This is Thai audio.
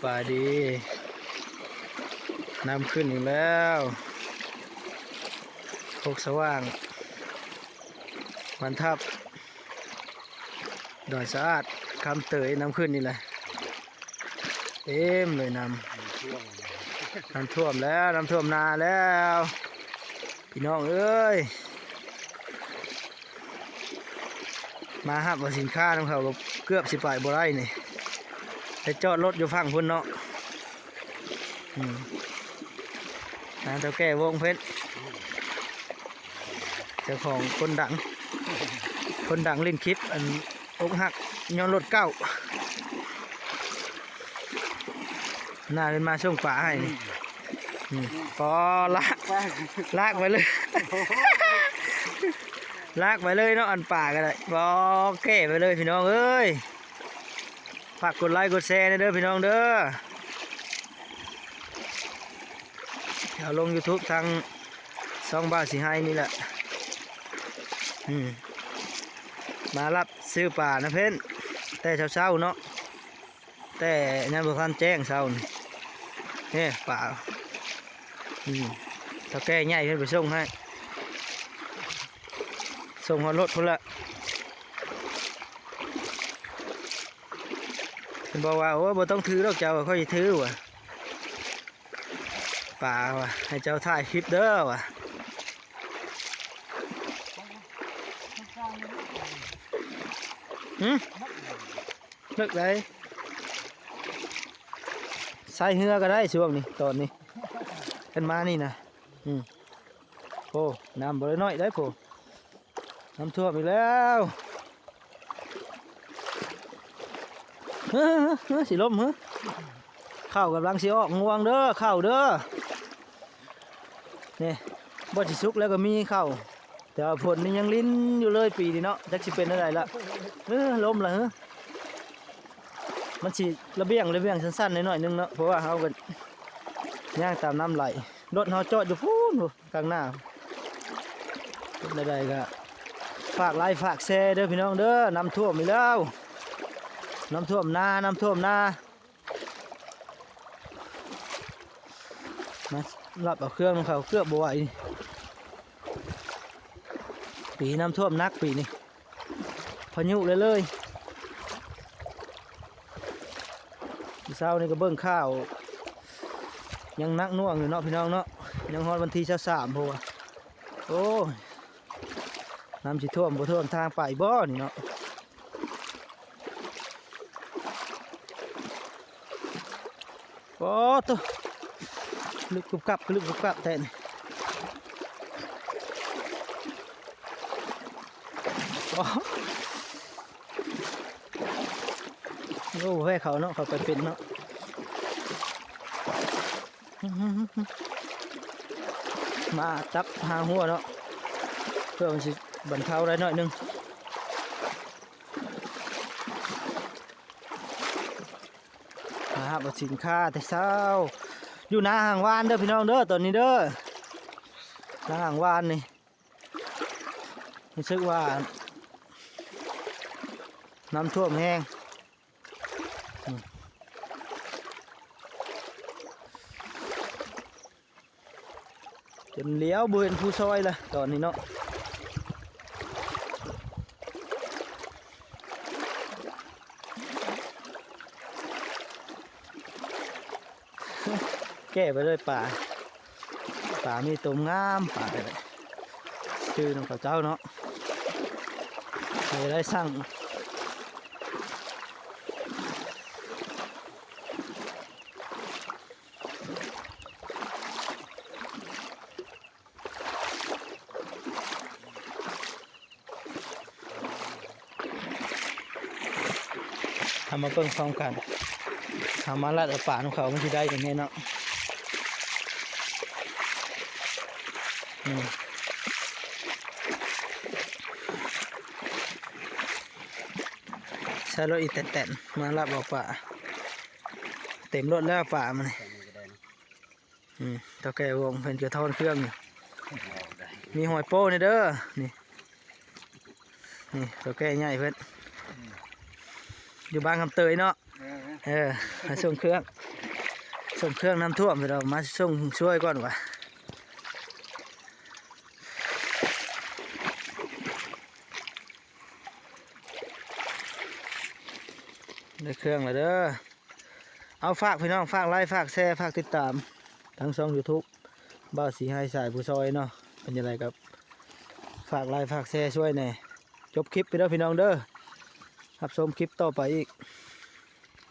ป่าดีน้ำขึ้นอีกแล้วโคกสว่างวันทับดอยสะอาดคำเตยน้ำขึ้นนี่แหละเต็มเลยน้ำท่วมแล้วน้ำท่วมนาแล้วพี่น้องเอ้ยมาหับว่าสินค้าของเขาเกือบสิไปบ่ได้นี่ไปจอดรถอยู่ฝั่งพุ่นเนาะเจ้าแก่วงเพชรเจ้าของคนดังเล่นคลิปอันอกหักย้อนรถเก้าน่าเป็นมาช่วงป่าให้นี่พอลากไปเลยลากไปเลยเนาะอันป่าก็ได้พอแก่ไปเลยพี่น้องเอ้ยฝากกดไลค์กดแชร์เด้อพี่น้องเด้อเดี๋ยวลง YouTube ทาง2 บาท4 ให้นี่แหละมารับซื้อป่านะเพื่อนแต่เช้าเนาะแต่ยังบ่ทันแจ้งเช้านี่ป่าถ้าแก่ใหญ่เพิ่นไปส่งให้ส่งฮอดรถพุ่นละเพิ่นบอกว่าโอ้บ่ต้องถือดอกเจ้าค่อยถือว่ะป่าว่ะให้เจ้าถ่ายคลิปเด้อว่ะเลิกเลยใส่เหือก็ได้ช่วงนี้ตอนนี้ขึ้นมานี่นะโอ้น้ำบ่ได้น้อยได้โผน้ำท่วมอีกแล้วสิลมข้าวกำลังสิออกงวงเด้อข้าวเด้อนี่บ่สิสุกแล้วก็มีข้าวแต่ผลนี่ยังลิ้นอยู่เลยปีนี้เนาะจักสิเป็นอะไรละล้มละมันสิระเบียงสั้นๆหน่อยนึงเนาะเพราะว่าเฮาก็ย่างตามน้ำไหลรถเฮาจอดอยู่พูนกลางหน้าได้ก็ฝากไลค์ฝากแชร์เด้อพี่น้องเด้อน้ำท่วมอีกแล้วน้ำท่วมนามารับเอาเครื่องของเขาเกือบบ่ไหวปีน้ำท่วมนักปีนี้พายุเลยเช้านี่ก็เบิ่งข้าวยังนักน่วงอยู่เนาะพี่น้องเนาะยังฮอดวันที่23พอโอ้น้ำสิท่วมบ่ท่วมทางไปบ่นี่เนาะโอ้ตัวลึกกุบกับแต่นี่โอ้ให้เขาเนาะเขาไปเป็นเนาะมาจับหาหัวเนาะเพื่อมันสิบรรเทาได้หน่อยนึงครับสินค้าแต่เช้าอยู่หน้าห่างวานเด้อพี่น้องเด้อตอนนี้เด้อหน้าห่างวานนี่รู้สึกว่าน้ำท่วมแห้งจนเลี้ยวเบือนผู้ซอยเลยตอนนี้เนาะแก้ไปเลยป่ามีตุ่มงามป่าเลยชื่อน้องเจ้าเนาะใครได้สั่งทำมาเพิ่งพร้อมกันทำมาลัดป่าของเขาไม่ได้อย่างนี้เนาะใช้รถอีแตนมาลัดออกป่าเต็มรถแล้วป่ามันตะแกวงเป็นกระท้อนเครื่องอยู่มีหอยโป้นี่เด้อนี่ตะแกใหญ่เพื่อนอยู่บ้านคำเตยเนาะ มาส่งเครื่องน้ำท่วมเรามาส่งช่วยก่อนวะได้เครื่องแล้วเด้อเอาฝากพี่น้องฝากไลค์ฝากแชร์ฝากติดตามทั้งช่อง YouTube บ้าวสีให้สายผู้ซอยเนาะเป็นยังไงครับฝากไลค์ฝากแชร์ช่วยหน่อยจบคลิปไปเด้อพี่น้องเด้อรับชมคลิปต่อไปอีก